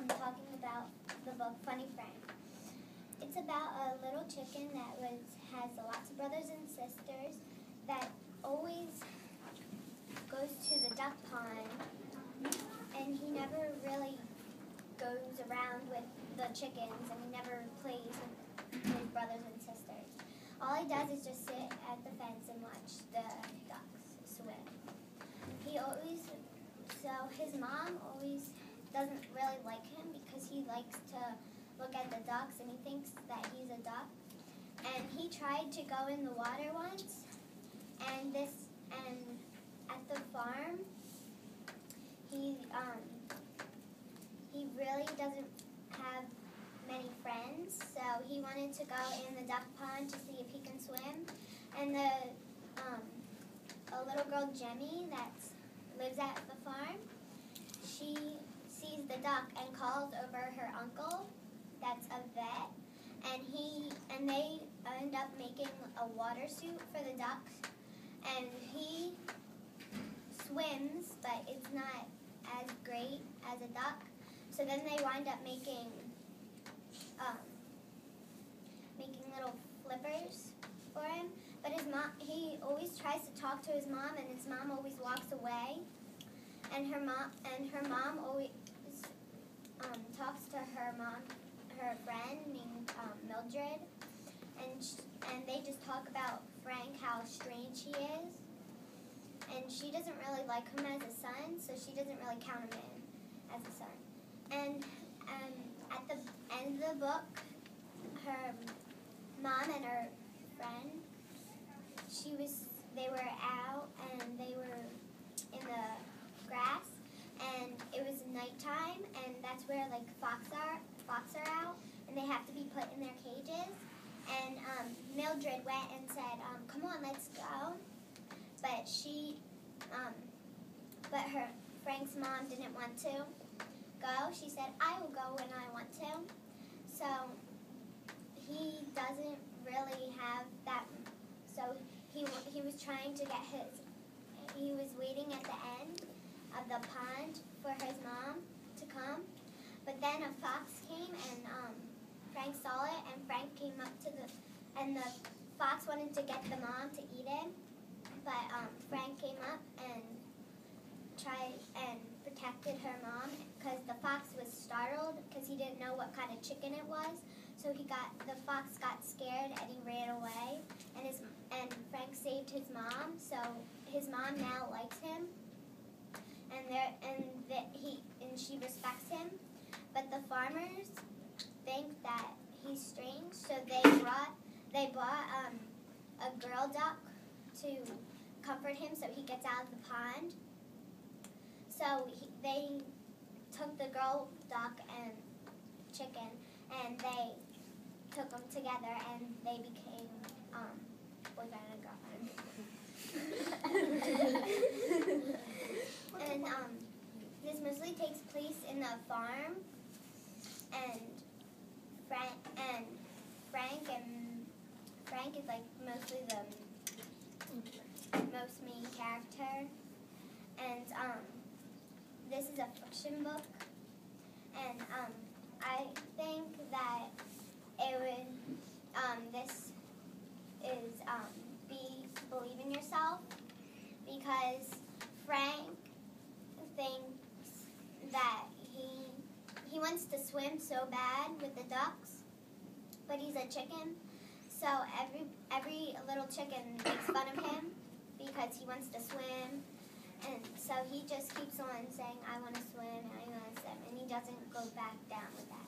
talking about the book Funny Frank. It's about a little chicken that has lots of brothers and sisters that always goes to the duck pond, and he never really goes around with the chickens, and he never plays with his brothers and sisters. All he does is just sit at the fence and watch the ducks swim. So his mom always doesn't really like him because he likes to look at the ducks and he thinks that he's a duck. And he tried to go in the water once, and at the farm, he really doesn't have many friends, so he wanted to go in the duck pond to see if he can swim. And a little girl, Jemmy, that lives at the farm, she sees the duck and calls over her uncle, that's a vet, and they end up making a water suit for the ducks, and he swims, but it's not as great as a duck. So then they wind up making little flippers for him. But he always tries to talk to his mom, and his mom always walks away. And her mom always talks to her friend named Mildred, and they just talk about Frank, how strange he is. And she doesn't really like him as a son, so she doesn't really count him in as a son. And at the end of the book, her mom and her friend, they were out and they were in the grass, and it was nighttime, and that's where like fox are out, and they have to be put in their cages. And Mildred went and said, "Come on, let's go." But Frank's mom didn't want to go. She said, "I will go when I want to." So he doesn't really have that. So he was trying to get he was waiting at the end of the pond for his mom to come. But then a fox came, and Frank saw it, and Frank came up and the fox wanted to get the mom to eat it. But Frank came up and tried and protected her mom, because the fox was startled because he didn't know what kind of chicken it was. So the fox got scared and he ran away, and Frank saved his mom. So his mom now likes him, and she respects him. But the farmers think that he's strange, so they bought a girl duck to comfort him so he gets out of the pond. So they took the girl duck and chicken, and they took them together, and they became boyfriend and girlfriend. And this mostly takes place in the farm, and Frank is like mostly the most main character. And this is a fiction book, and I think that it would this is believe in yourself, because Frank thinks that he wants to swim so bad with the ducks, but he's a chicken, so every little chicken makes fun of him because he wants to swim. And so he just keeps on saying, "I want to swim, I want to swim," and he doesn't go back down with that.